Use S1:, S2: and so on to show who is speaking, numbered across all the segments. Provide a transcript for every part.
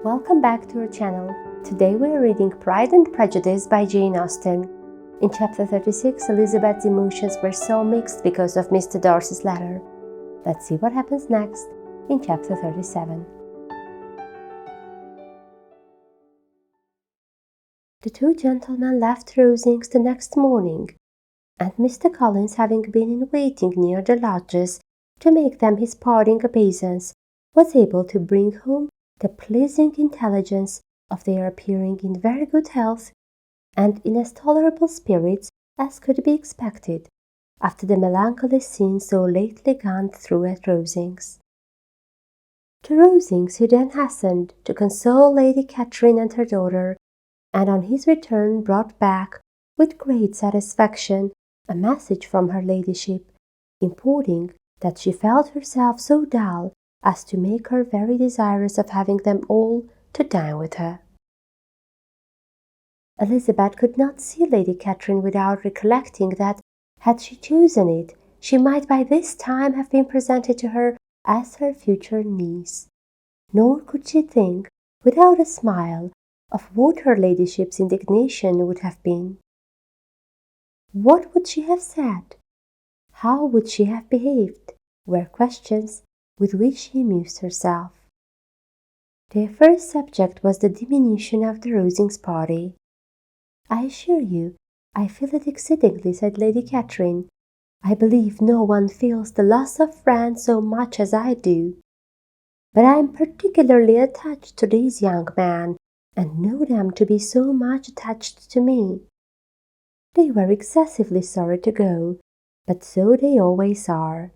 S1: Welcome back to our channel. Today we are reading Pride and Prejudice by Jane Austen. In chapter 36, Elizabeth's emotions were so mixed because of Mr. Darcy's letter. Let's see what happens next in chapter 37. The two gentlemen left Rosings the next morning, and Mr. Collins, having been in waiting near the lodges to make them his parting obeisance, was able to bring home the pleasing intelligence of their appearing in very good health and in as tolerable spirits as could be expected after the melancholy scene so lately gone through at Rosings. To Rosings he then hastened to console Lady Catherine and her daughter, and on his return brought back with great satisfaction a message from her ladyship, importing that she felt herself so dull as to make her very desirous of having them all to dine with her. Elizabeth could not see Lady Catherine without recollecting that, had she chosen it, she might by this time have been presented to her as her future niece. Nor could she think, without a smile, of what her ladyship's indignation would have been. What would she have said? How would she have behaved? Were questions with which she amused herself. Their first subject was the diminution of the Rosings party. "I assure you, I feel it exceedingly," said Lady Catherine. "I believe no one feels the loss of friends so much as I do. But I am particularly attached to these young men, and know them to be so much attached to me. They were excessively sorry to go, but so they always are.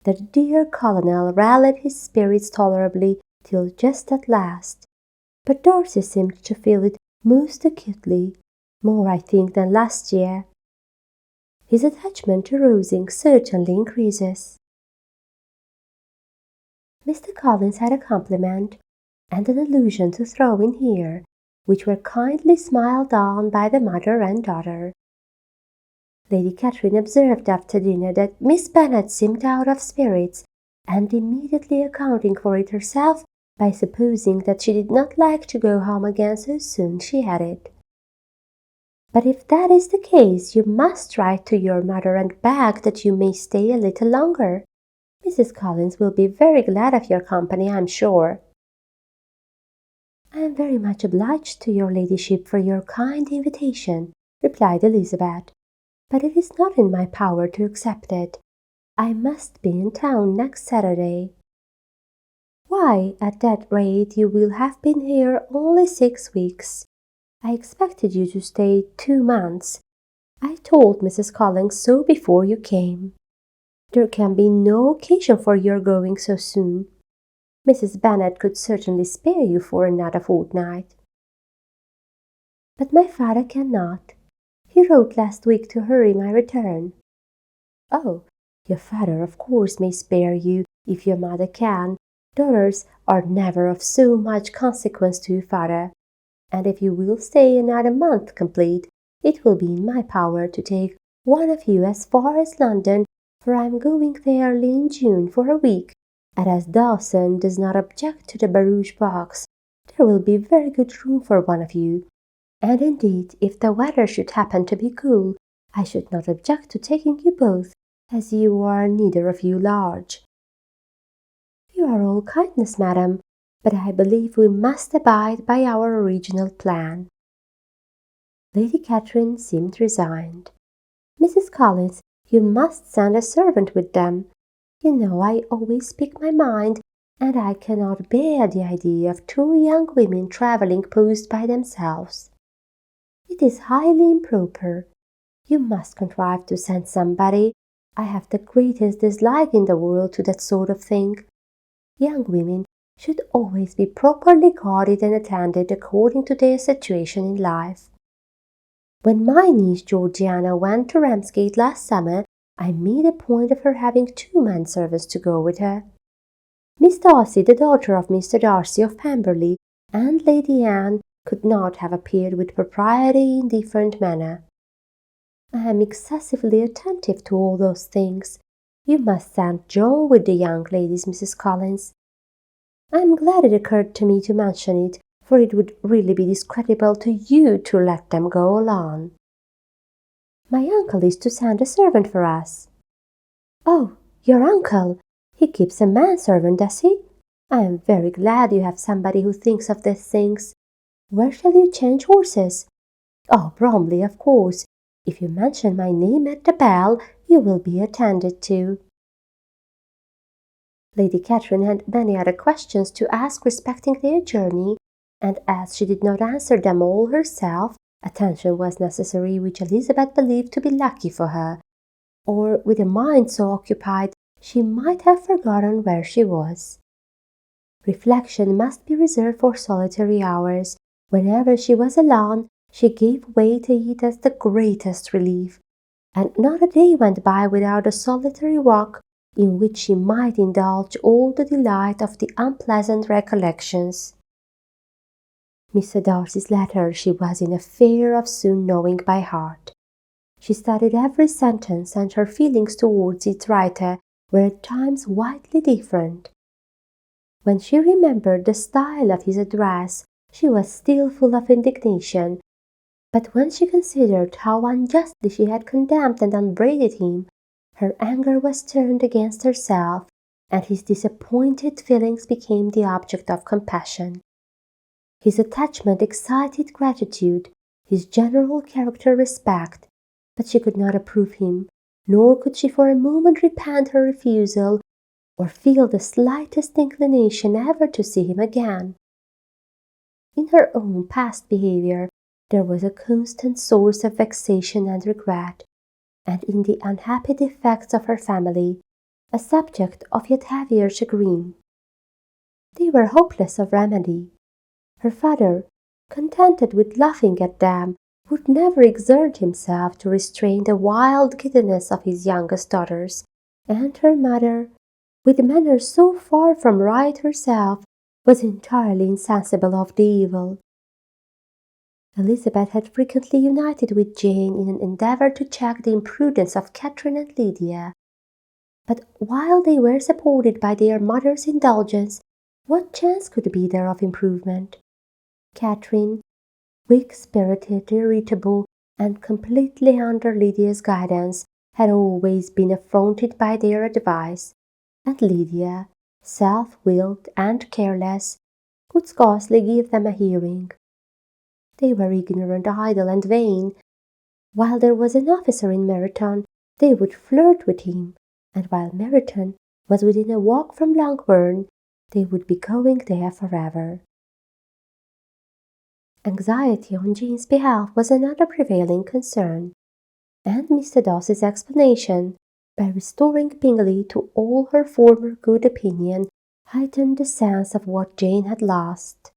S1: The dear Colonel rallied his spirits tolerably till just at last, but Darcy seemed to feel it most acutely, more I think than last year. His attachment to Rosings certainly increases." Mr. Collins had a compliment and an allusion to throw in here, which were kindly smiled on by the mother and daughter. Lady Catherine observed after dinner that Miss Bennet seemed out of spirits, and immediately accounting for it herself by supposing that she did not like to go home again so soon, she added, "But if that is the case, you must write to your mother and beg that you may stay a little longer. Mrs. Collins will be very glad of your company, I am sure." "I am very much obliged to your ladyship for your kind invitation," replied Elizabeth, "but it is not in my power to accept it. I must be in town next Saturday." "Why, at that rate you will have been here only 6 weeks. I expected you to stay 2 months. I told Mrs. Collins so before you came. There can be no occasion for your going so soon. Mrs. Bennet could certainly spare you for another fortnight." "But my father cannot. He wrote last week to hurry my return." "Oh, your father of course may spare you if your mother can. Daughters are never of so much consequence to your father, and if you will stay another month complete, it will be in my power to take one of you as far as London, for I am going there early in June for a week, and as Dawson does not object to the barouche box, there will be very good room for one of you. And indeed, if the weather should happen to be cool, I should not object to taking you both, as you are neither of you large." "You are all kindness, madam, but I believe we must abide by our original plan." Lady Catherine seemed resigned. "Mrs. Collins, you must send a servant with them. You know I always speak my mind, and I cannot bear the idea of 2 young women travelling post by themselves. It is highly improper. You must contrive to send somebody. I have the greatest dislike in the world to that sort of thing. Young women should always be properly guarded and attended according to their situation in life. When my niece Georgiana went to Ramsgate last summer, I made a point of her having 2 men-servants to go with her. Miss Darcy, the daughter of Mr. Darcy of Pemberley, and Lady Anne could not have appeared with propriety in different manner. I am excessively attentive to all those things. You must send John with the young ladies, Mrs. Collins." I am glad it occurred to me to mention it, for it would really be discreditable to you to let them go alone. My uncle is to send a servant for us. Oh, your uncle! He keeps a manservant, does he? I am very glad you have somebody who thinks of these things. Where shall you change horses? Oh, Bromley, of course. If you mention my name at the bell, you will be attended to. Lady Catherine had many other questions to ask respecting their journey, and as she did not answer them all herself, attention was necessary, which Elizabeth believed to be lucky for her, or with a mind so occupied she might have forgotten where she was. Reflection must be reserved for solitary hours. Whenever she was alone, she gave way to it as the greatest relief, and not a day went by without a solitary walk in which she might indulge all the delight of the unpleasant recollections. Mr. Darcy's letter she was in a fear of soon knowing by heart. She studied every sentence, and her feelings towards its writer were at times widely different. When she remembered the style of his address, she was still full of indignation, but when she considered how unjustly she had condemned and upbraided him, her anger was turned against herself, and his disappointed feelings became the object of compassion. His attachment excited gratitude, his general character respect, but she could not approve him, nor could she for a moment repent her refusal, or feel the slightest inclination ever to see him again. In her own past behaviour there was a constant source of vexation and regret, and in the unhappy defects of her family, a subject of yet heavier chagrin. They were hopeless of remedy. Her father, contented with laughing at them, would never exert himself to restrain the wild giddiness of his youngest daughters, and her mother, with manners so far from right herself, was entirely insensible of the evil. Elizabeth had frequently united with Jane in an endeavour to check the imprudence of Catherine and Lydia, but while they were supported by their mother's indulgence, what chance could be there of improvement? Catherine, weak-spirited, irritable, and completely under Lydia's guidance, had always been affronted by their advice, and Lydia, self-willed and careless, could scarcely give them a hearing. They were ignorant, idle, and vain. While there was an officer in Meryton, they would flirt with him, and while Meryton was within a walk from Longbourn, they would be going there forever. Anxiety on Jane's behalf was another prevailing concern, and Mr. Darcy's explanation, by restoring Bingley to all her former good opinion, heightened the sense of what Jane had lost.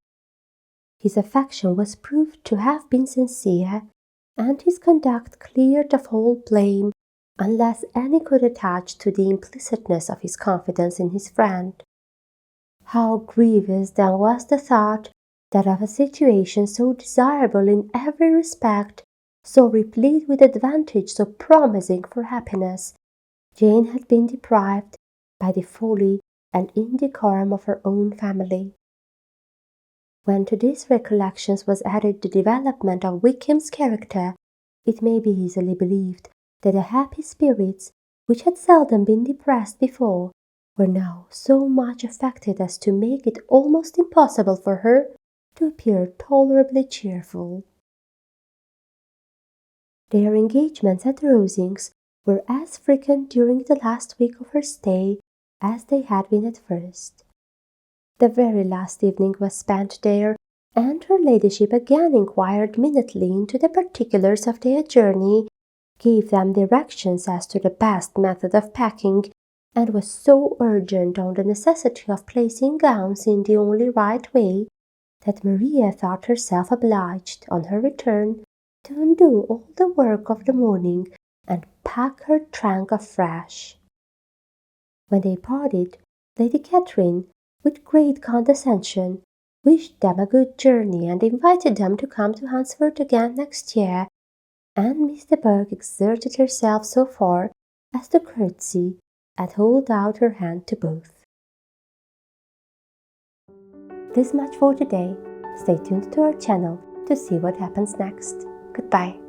S1: His affection was proved to have been sincere, and his conduct cleared of all blame, unless any could attach to the implicitness of his confidence in his friend. How grievous then was the thought that of a situation so desirable in every respect, so replete with advantage, so promising for happiness, Jane had been deprived by the folly and indecorum of her own family. When to these recollections was added the development of Wickham's character, it may be easily believed that the happy spirits, which had seldom been depressed before, were now so much affected as to make it almost impossible for her to appear tolerably cheerful. Their engagements at Rosings were as frequent during the last week of her stay as they had been at first. The very last evening was spent there, and her ladyship again inquired minutely into the particulars of their journey, gave them directions as to the best method of packing, and was so urgent on the necessity of placing gowns in the only right way, that Maria thought herself obliged, on her return, to undo all the work of the morning and pack her trunk afresh. When they parted, Lady Catherine, with great condescension, wished them a good journey and invited them to come to Hunsford again next year, and Miss de Bourgh exerted herself so far as to curtsy and hold out her hand to both. This much for today. Stay tuned to our channel to see what happens next. Goodbye.